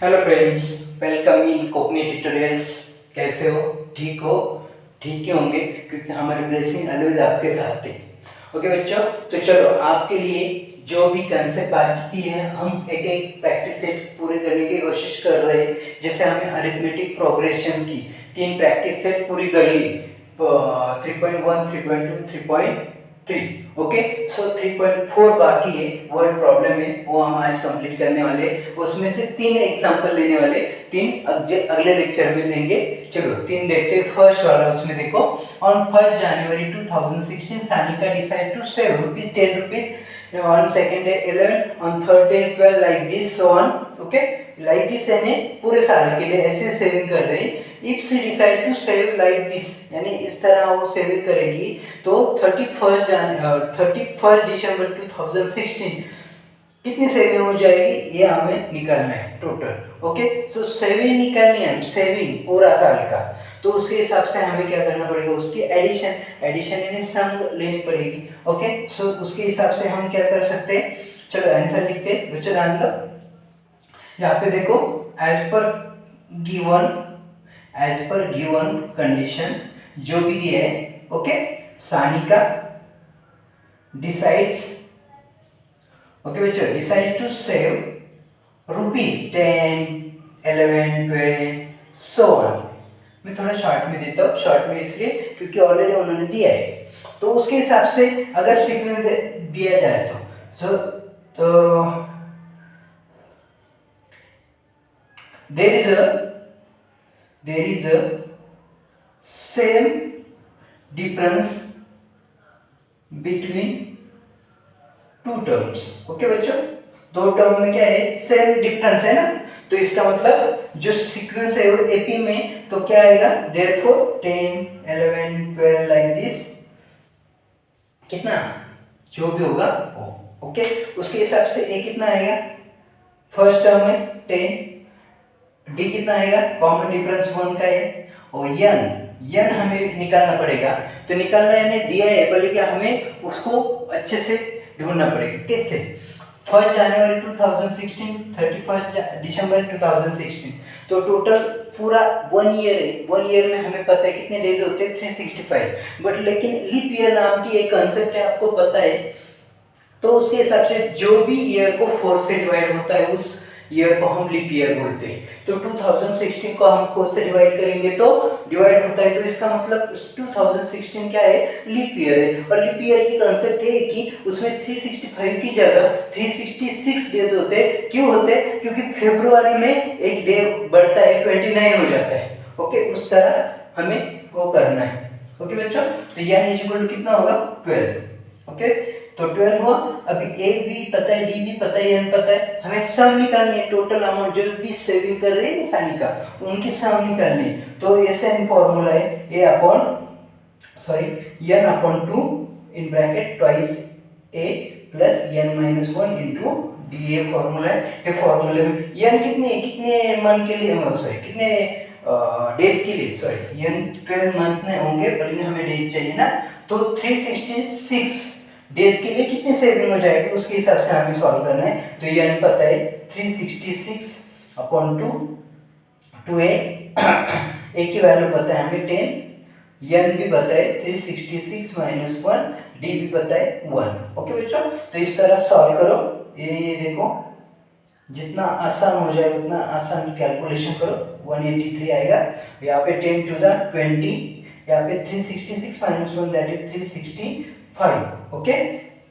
Hello friends, welcome in Konkani tutorials. कैसे हो? ठीक हो? ठीक ही होंगे क्योंकि हमारी ब्लेसिंग ऑलवेज आपके साथ है। ओके बच्चों, तो चलो आपके लिए जो भी कंसेप्ट बाकी है हम एक एक प्रैक्टिस सेट पूरे करने की कोशिश कर रहे हैं। जैसे हमें अरिथमेटिक प्रोग्रेशन की 3 प्रैक्टिस सेट पूरी कर ली, 3.1, 3.2, 3.3। ओके, सो 3.4 बाकी है, वर्ड प्रॉब्लम है, वो हम आज कंप्लीट करने वाले। उसमें से 3 एग्जांपल लेने वाले, 3 अगले लेक्चर में लेंगे। चलो 3 देखते हैं। फर्स्ट वाला, उसमें देखो, ऑन 1 जनवरी 2016 Sanika decide to save ₹10 on second day 11, on third day 12, like this, so on. Okay, like this यानी पूरे साल के लिए ऐसे सेविंग कर रहे हैं। If she decide to save like this, यानी इस तरह वो सेविंग करेगी, तो 31 दिसंबर 2016 कितनी सेविंग हो जाएगी, ये हमें निकालना है टोटल। ओके, सो सेविंग निकालनी है, सेविंग पूरा साल का। तो उसके हिसाब से हमें क्या करना पड़ेगा, उसकी एडिशन यानी सम लेनी पड़ेगी। ओके, सो उसके हिसाब से हम क्या कर सकते हैं। चलो आंसर लिखते हैं बच्चों, ध्यान दो। यहाँ पे देखो, एज पर गिवन कंडीशन जो भी दिया है, ओके, सानिका डिसाइड्स, ओके बच्चों, decide to save ₹10, 11, 12, so on. मैं थोड़ा शॉर्ट में देता हूँ, शॉर्ट में इसलिए क्योंकि ऑलरेडी उन्होंने दिया है। तो उसके हिसाब से अगर सीक्वेंस दिया जाए तो there is a same difference between two terms. Okay बच्चों, दो टर्म में क्या है, सेम डिफरेंस है ना। तो इसका मतलब जो सीक्वेंस है वो एपी में, तो क्या आएगा, देयरफॉर 10, 11, 12 लाइक दिस, कितना जो भी होगा वो। ओके, उसके हिसाब से ए कितना आएगा, फर्स्ट टर्म है 10, डी कितना आएगा, कॉमन डिफरेंस 1 का है, और यन हमें निकालना पड़ेगा। तो निकालना यानी दिया है, बल्कि हमें उसको अच्छे से ढूंढना पड़ेगा। कैसे? 1 जनवरी 2016, 31 दिसंबर 2016, तो टोटल पूरा 1 ईयर है। 1 ईयर में हमें पता है कितने डेज होते हैं, 365। बट लेकिन लीप ईयर नाम की एक कंसेप्ट है, आपको पता है। तो उसके हिसाब से जो भी ईयर को 4 से डिवाइड होता है, उस ईयर को हम लीप ईयर बोलते हैं। तो 2016 को हम 4 से डिवाइड करेंगे तो डिवाइड होता है, तो इसका मतलब 2016 क्या है, लीप ईयर है। और लीप ईयर की कंसेप्ट है कि उसमें 365 की जगह 366 डेज होते हैं। क्यों होते हैं? क्योंकि फरवरी में एक डे बढ़ता है, 29 हो जाता है। ओके, उस तरह हमें वो करना है। ओके बच्चों, तो यानी इक्वल टू कितना होगा, 12। ओके, तो 12 हुआ। अभी ए भी पता है, डी भी पता है, एन पता है, हमें सम निकालनी है। टोटल अमाउंट जो भी सेविंग कर रहे हैं सानिका, उनकी सम निकालनी है। तो ऐसे फॉर्मूला है, N upon 2 in bracket twice A plus N minus 1 into D, ये फॉर्मूला है। ये फॉर्मूले में एन कितने मंथ के लिए, कितने डेज के लिए, एन 12 मंथ में होंगे, बल्कि हमें डेज चाहिए ना। तो 366 डेज के लिए कितनी सेविंग हो जाएगी, उसके हिसाब से हमें सॉल्व करना है। तो ये हमें पता है 366 अपॉन 2 ए की वैल्यू पता है हमें 10, एन भी पता है 366 माइनस 1, डी भी पता है 1। ओके बच्चों, तो इस तरह सॉल्व करो। ये देखो, जितना आसान हो जाए उतना आसान कैलकुलेशन करो। 183 आएगा। यहाँ पे 10 टू द 20, यहाँ पे 366 माइनस 1 दैट इज 365। ओके,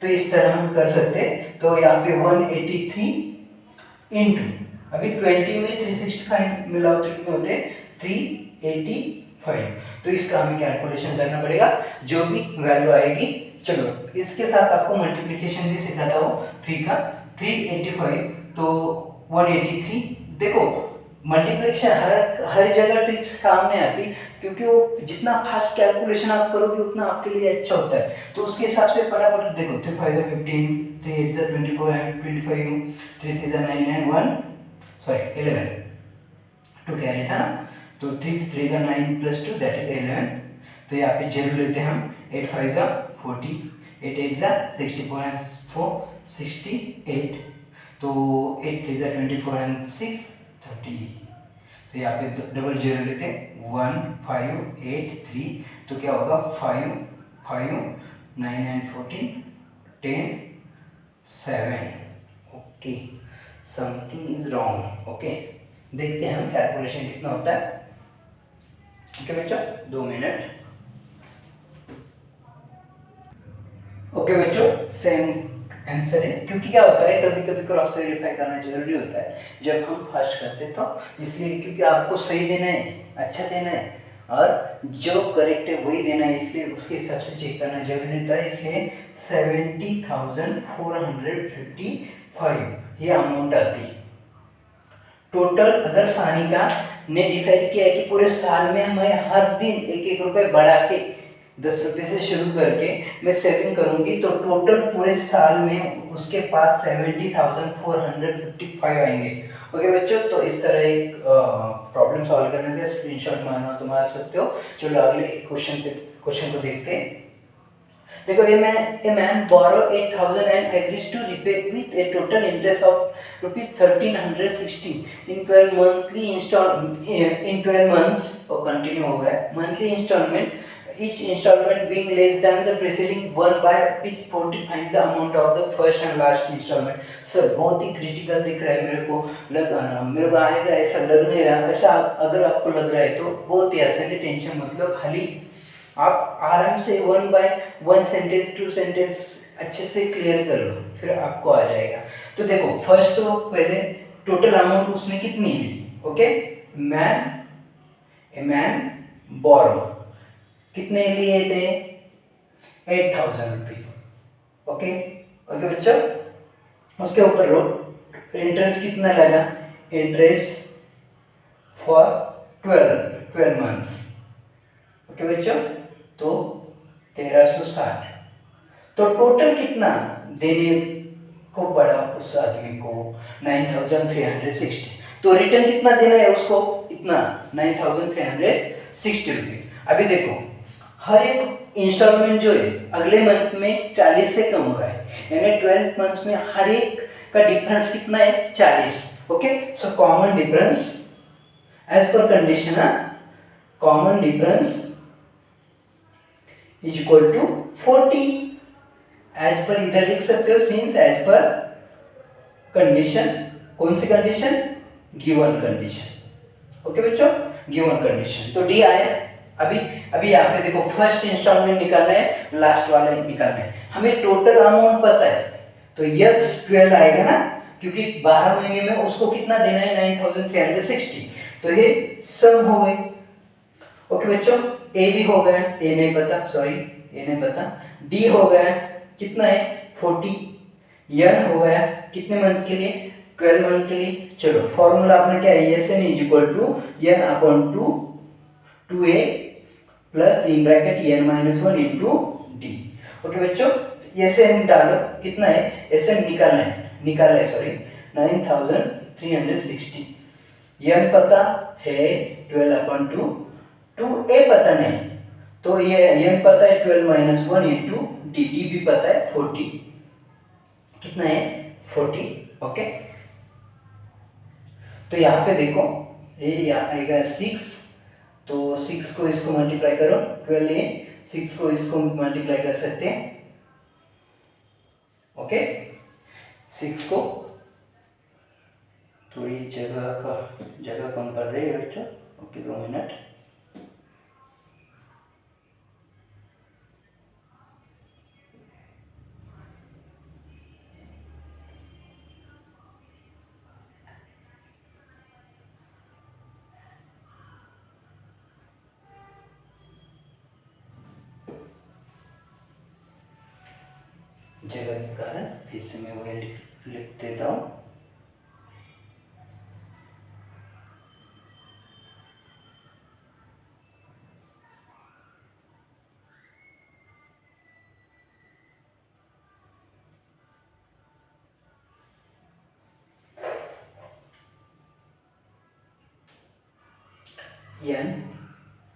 तो इस तरह हम कर सकते हैं। तो यहाँ पे 183 इंटू, अभी 20 में 365 मिलाओ तो कितने होते हैं, 385। तो इसका हमें कैलकुलेशन करना पड़ेगा, जो भी वैल्यू आएगी। चलो इसके साथ आपको मल्टीप्लिकेशन भी सिखाता हूँ 3 का। 385 तो 183। देखो मल्टीप्लिकेशन हर जगह ट्रिक्स काम नहीं आती, क्योंकि वो जितना फास्ट कैलकुलेशन आप करोगे उतना आपके लिए अच्छा होता है। तो उसके हिसाब से फटाफट देखो, 3 5 15, 3 8 24, 25, 3 3 9 and 11 टू कैरी था ना। तो 3 3 9 प्लस 2 दैट इज 11। तो यहाँ पे 0 लेते हैं हम। 8 5 40, 8 8 64 and 4 68। तो 8 3 24 and 6 30। तो यहाँ पे डबल जीरो लेते 1583, तो क्या होगा 5 5 9 9 14 10 7। Okay, something is wrong. Okay, देखते हैं हम कैलकुलेशन कितना होता है। ओके बच्चों, 2 मिनट। ओके बच्चों, सेम आंसर है, क्योंकि क्या होता है कभी कभी क्रॉस वेरीफाई करना जरूरी होता है जब हम फर्स्ट करते तो, इसलिए क्योंकि आपको सही देना है, अच्छा देना है, और जो करेक्ट है वही देना है, इसलिए उसके हिसाब से चेक करना जरूरी होता है। इसलिए 70,455 ये अमाउंट आती है टोटल। अगर सानिका ने डिसाइड किया है कि पूरे साल में हमें हर दिन 1-1 रुपए बढ़ा के 10 रुपए से शुरू करके मैं सेविंग करूंगी, तो टोटल पूरे साल में उसके पास 70,455 आएंगे। ओके बच्चों, तो इस तरह एक प्रॉब्लम सॉल्व करने के स्क्रीनशॉट मारना तो मार सकते हो। चलो अगले क्वेश्चन को देखते हैं। देखो, a man borrow 8,000 and agrees to repay with a total interest of rupees 1,360 in 12 months, और कंटिन्यू हो गया monthly instalment, each installment being less than the preceding one by which 40 and the amount of the first and last installment। Sir बहुत ही critical दिख रहा है मेरे को, मेरे को आएगा ऐसा लग नहीं रहा। ऐसा अगर आपको लग रहा है तो बहुत ही आसान है, टेंशन मतलब खाली आप आराम से 1 by 1 सेंटेंस 2 सेंटेंस अच्छे से क्लियर कर लो, फिर आपको आ जाएगा। तो देखो, फर्स्ट तो पहले टोटल अमाउंट उसने कितनी ली। ओके, ए मैन बोरो कितने लिए थे 8,000 रुपीज। ओके ओके बच्चों, उसके ऊपर इंटरेस्ट कितना लगा, इंटरेस्ट फॉर 12 मंथ्स। ओके बच्चों, तो 1,360। तो टोटल कितना देने को पड़ा उस आदमी को 9,360। तो रिटर्न कितना देना है उसको, इतना 9,360 रुपीज। अभी देखो, हर एक इंस्टॉलमेंट जो है अगले मंथ में 40 से कम हो रहा है, यानी 12 मंथ में हर एक का डिफरेंस कितना है 40। Okay, so common difference as per condition, common difference is equal to 40। As per इधर लिख सकते हो, सिंस एज पर कंडीशन, कौन सी कंडीशन, गिवन कंडीशन। ओके बच्चों, गिवन कंडीशन। तो डी आया। अभी यहाँ पे देखो, फर्स्ट इंस्टॉलमेंट निकालना है, लास्ट वाला निकालना है, हमें टोटल अमाउंट पता है, तो यस 12 आएगा ना, क्योंकि 12 महीने में उसको कितना देना है 9,360, तो ये सम हो गई। ओके बच्चों, ए भी हो गया, ए नहीं पता, सॉरी ए नहीं पता। डी हो गया, कितना है 40। एन हो गया कितने मंथ के लिए, 12 मंथ के लिए। चलो फॉर्मूला अपना क्या है, S N is equal to N upon 2a plus in bracket N minus 1 into D. Okay बच्चों, एस एन डालो, कितना है एस एन निकाला है 9,360। एन पता है 12/2, 2a पता नहीं, तो ये एन पता है 12 माइनस 1 इंटू डी, डी भी पता है 40, कितना है 40। ओके, तो यहाँ पे देखो ये यहाँ आएगा 6, तो 6 को इसको मल्टीप्लाई करो, 12 है, 6 को इसको मल्टीप्लाई कर सकते हैं। ओके, 6 को, थोड़ी जगह कम पड़ रही है बच्चों। Okay, 2 minute. जगह के कारण फिर से मैं वही लिख देता हूँ। एन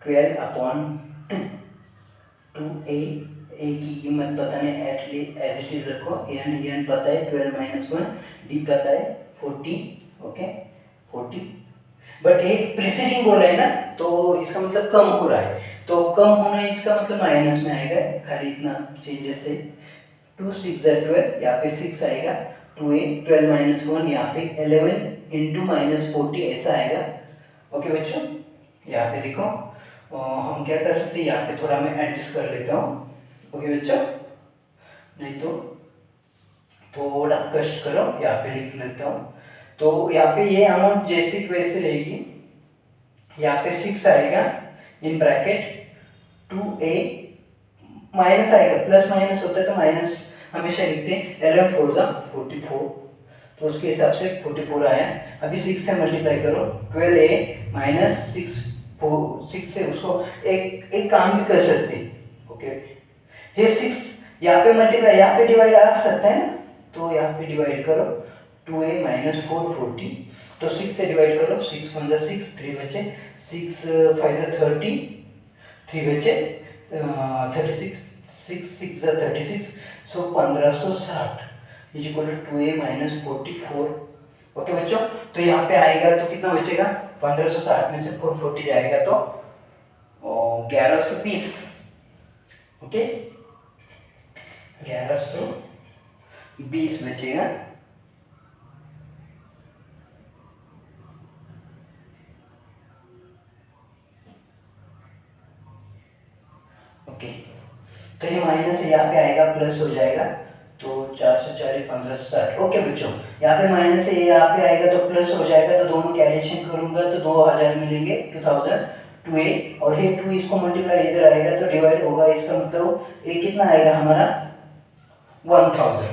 12/2, 2a, ए की कीमत पता नहीं, एटलीस्ट एज इट इज रखो। एन पता है 12 माइनस 1, डी पता है 40। ओके, 40, बट ये प्रीसीडिंग बोला है ना, तो इसका मतलब कम हो रहा है, तो कम होना है इसका मतलब माइनस में आएगा, खाली इतना चेंजेस है। 2 6 12, यहाँ पे 6 आएगा, 2a 12 माइनस 1, यहाँ पे 11 इंटू माइनस 40 ऐसा आएगा। ओके बच्चों, यहाँ पे देखो हम क्या कर सकते हैं, यहाँ पे थोड़ा मैं एडजस्ट कर लेता हूँ। ओके बच्चों, नहीं तो थोड़ा कष्ट करो, यहाँ पे लिख लेता हूँ। तो यहाँ पे ये अमाउंट जैसी वैसे रहेगी, यहाँ पे 6 आएगा इन ब्रैकेट 2a, माइनस आएगा, प्लस माइनस होता है तो माइनस हमेशा लिखते हैं, 11 4 जा 44, तो उसके हिसाब से 44 आया। अभी 6 से मल्टीप्लाई करो, 12a माइनस 6 से उसको एक काम भी कर सकते हैं। ओके, ये 6 यहाँ पे मल्टीप्लाई, यहाँ पे डिवाइड आ सकता है ना, तो यहाँ पे डिवाइड करो, 2a माइनस 4 40, तो 6 से डिवाइड करो, 6 1 6, 3 बचे, 6 5 30, 3 बचे 36, 6 6 36, so 1560 is equal to 2a minus 44। Okay बच्चों, तो यहाँ पे आएगा तो कितना बचेगा, 1560 में से 440 जाएगा तो 1120। ओके, 1120 बचेगा। ओके, तो ये माइनस यहाँ पे आएगा, प्लस हो जाएगा, तो 440 1560। ओके बच्चों, यहाँ पे माइनस है, यहाँ पे आएगा तो प्लस हो जाएगा, तो दोनों कैलकुलेशन करूंगा तो 2000 मिलेंगे, 2000 2a, और ये 2 इसको मल्टीप्लाई इधर आएगा तो डिवाइड होगा, इसका मतलब ये कितना आएगा हमारा 1000।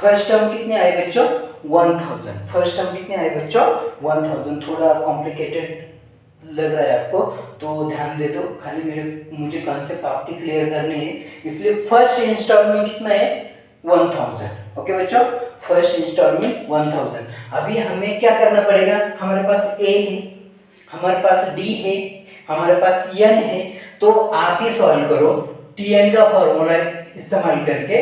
फर्स्ट टर्म कितने आए बच्चों, 1000। फर्स्ट टर्म कितने आए बच्चों, 1000। थोड़ा कॉम्प्लिकेटेड लग रहा है आपको तो ध्यान दे दो, खाली मुझे कॉन्सेप्ट आपकी क्लियर करनी है, इसलिए फर्स्ट इंस्टॉलमेंट कितना है 1000। ओके बच्चों, फर्स्ट इंस्टॉलमेंट 1000। अभी हमें क्या करना पड़ेगा, हमारे पास ए है, हमारे पास डी है, हमारे पास एन है, तो आप ही सॉल्व करो टी एन का फॉर्मूला इस्तेमाल करके,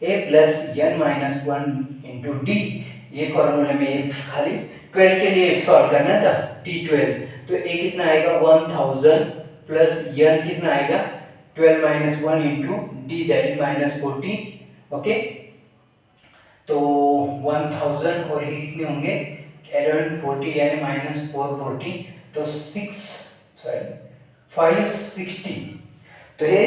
A plus N minus 1 into D, ये फॉर्मूले में खाली 12 के लिए सॉल्व करना था, T12, तो ए कितना आएगा 1000 प्लस एन कितना आएगा 12 minus 1 into D that is minus 40। Okay, तो 1000 और ये कितने होंगे 1140 यानी माइनस 440, तो 560, तो ये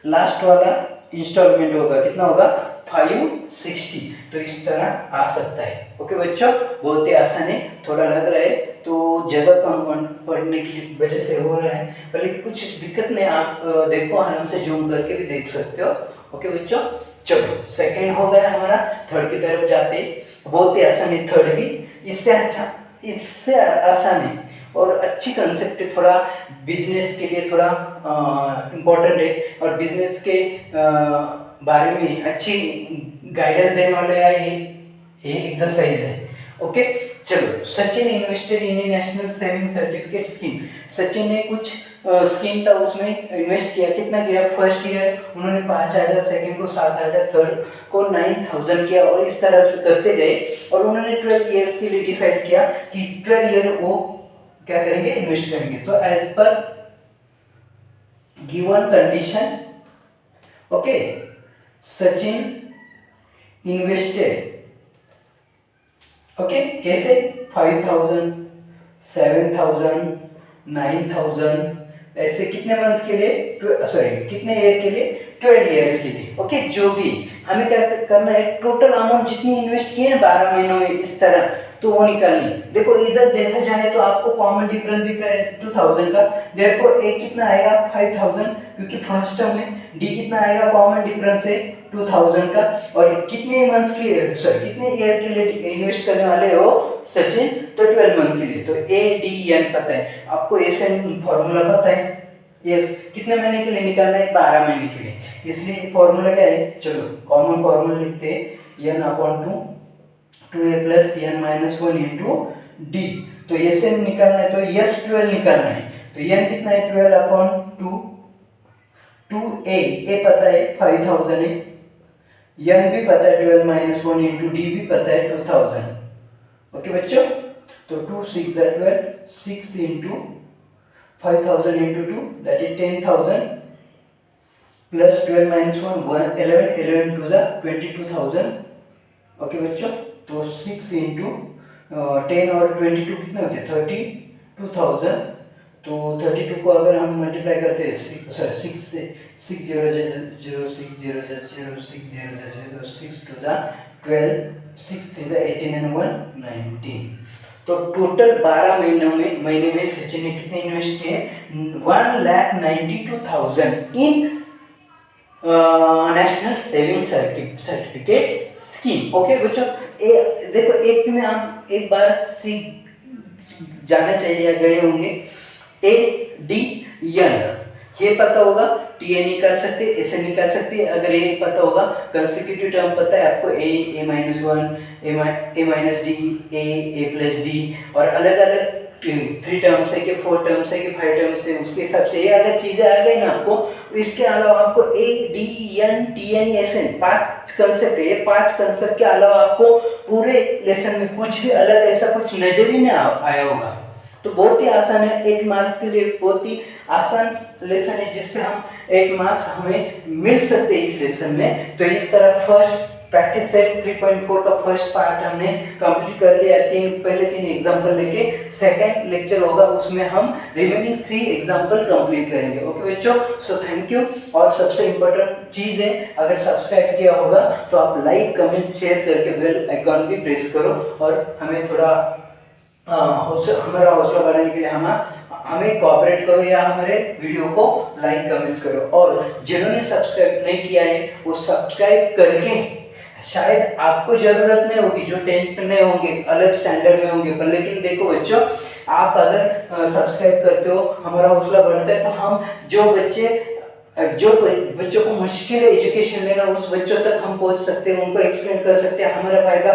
लास्ट वाला इंस्टॉलमेंट होगा, कितना होगा 560। तो इस तरह आ सकता है। ओके बच्चों, बहुत ही आसान है, थोड़ा लग रहा है तो जगह कम पढ़ने की वजह से हो रहा है, पर लेकिन कुछ दिक्कत नहीं, आप देखो आराम से जूम करके भी देख सकते हो। ओके बच्चों, चलो सेकंड हो गया हमारा, थर्ड की तरफ जाते, बहुत ही आसान है थर्ड भी, इससे अच्छा, इससे आसान है और अच्छी कंसेप्ट है, थोड़ा बिजनेस के लिए थोड़ा इम्पोर्टेंट है, और बिजनेस के बारे में अच्छी गाइडेंस देने वाले ये एक्सरसाइज है। ओके, चलो, Sachin invested in A national saving certificate scheme. Sachin ने कुछ स्कीम था उसमें इन्वेस्ट किया, कितना किया, फर्स्ट ईयर उन्होंने 5000, सेकंड को 7000, थर्ड को 9000 किया, और इस तरह से करते गए, और उन्होंने 12 ईयर्स के लिए डिसाइड किया कि 12 ईयर वो क्या करेंगे, इन्वेस्ट करेंगे। तो as per given condition, okay, Sachin invested, okay, कैसे 5000, 7000, 9000, ऐसे कितने मंथ के लिए, सॉरी कितने ईयर के लिए, 12 ईयर्स के लिए। ओके, जो भी हमें क्या करना है, टोटल अमाउंट जितनी इन्वेस्ट किए हैं 12 महीनों में इस तरह, तो वो निकालनी। देखो इधर देखा जाए तो आपको कॉमन डिफरेंस दिख रहा है 2000 का, देखो ए कितना आएगा 5000, क्योंकि फर्स्ट टर्म में डी कितना आएगा, कॉमन डिफरेंस है 2000 का, और कितने मंथ के, सॉरी कितने ईयर के लिए इन्वेस्ट करने वाले हो सचिन, तो 12 मंथ के लिए। तो ए डी एन पता है आपको, एस एन फॉर्मूला पता है, यस, कितने महीने के लिए निकालना है, 12 महीने के लिए, इसलिए फॉर्मूला क्या है, चलो कॉमन फॉर्मूला लिखते हैं, N upon 2a plus N minus 1 into D, तो एस एन निकालना है तो एस 12 निकालना है, तो एन कितना है 12 अपॉन 2a, ए पता है 5000 है, एन भी पता है 12 माइनस 1 इंटू डी भी पता है 2000। ओके बच्चों, तो 2 6 12, 6 into 5000 into 2, that is 10,000, plus 12 minus 1 1 11, 11 to the 22,000। Okay बच्चों, तो 6 इंटू 10 और 22 कितने होते हैं 32,000। तो 32 को अगर हम मल्टीप्लाई करते हैं सॉरी 6 से 6 0 0 6 0 0 6 0 0 6 to the 12, 6 to the 18 and 1 19। तो टोटल 12 महीने में सचिन ने कितने इन्वेस्ट किए 1,92,000 in national saving certificate scheme. Okay बच्चों, देखो एक में आप एक बार सीख जाना चाहिए या गए होंगे ए डी एन, ये पता होगा, टी ए निकाल सकते, ऐसे निकाल सकते। अगर ये पता होगा, कंसेक्यूटिव टर्म पता है आपको, ए माइनस वन, ए माइनस डी, ए प्लस डी, और अलग अलग 3 टर्म्स है कि 4 टर्म्स है कि 5 टर्म्स है, उसके हिसाब से ये अगर चीज़ें आ गई ना आपको, इसके अलावा आपको A D N T N S N 5 concept है। ये 5 कंसेप्ट के अलावा आपको पूरे लेसन में कुछ भी अलग ऐसा कुछ नजर ही नहीं आया होगा। तो बहुत ही आसान है, 8 मार्क्स के लिए बहुत ही आसान लेसन है, जिससे हम 8 मार्क्स हमें मिल सकते हैं इस लेसन में। तो इस तरह फर्स्ट प्रैक्टिस सेट 3.4 का फर्स्ट पार्ट हमने कंप्लीट कर लिया। पहले 3 एग्जांपल लेके सेकंड लेक्चर होगा, उसमें हम रिमेनिंग 3 एग्जांपल कंप्लीट करेंगे। ओके बच्चों, सो थैंक यू। और सबसे इम्पोर्टेंट चीज़ है, अगर सब्सक्राइब किया होगा तो आप लाइक कमेंट शेयर करके बेल आइकॉन भी प्रेस करो, और हमें थोड़ा हमारा हौसला बढ़ाने के लिए हमें कोऑपरेट करो, या हमारे वीडियो को लाइक कमेंट करो। और जिन्होंने सब्सक्राइब नहीं किया है वो सब्सक्राइब करके, शायद आपको जरूरत नहीं होगी, जो 10th में होंगे अलग स्टैंडर्ड में होंगे, पर लेकिन देखो बच्चों, आप अगर सब्सक्राइब करते हो, हमारा हौसला बढ़ता है, तो हम जो बच्चों को मुश्किल है एजुकेशन लेना, उस बच्चों तक हम पहुंच सकते हैं, उनको एक्सप्लेन कर सकते हैं। हमारा फायदा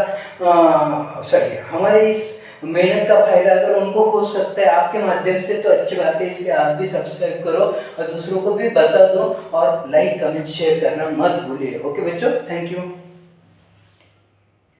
हमारे इस मेहनत का फायदा अगर उनको हो सकता है आपके माध्यम से, तो अच्छी बात है। इसलिए आप भी सब्सक्राइब करो और दूसरों को भी बता दो, और लाइक कमेंट शेयर करना मत भूलिए। ओके बच्चों, थैंक यू।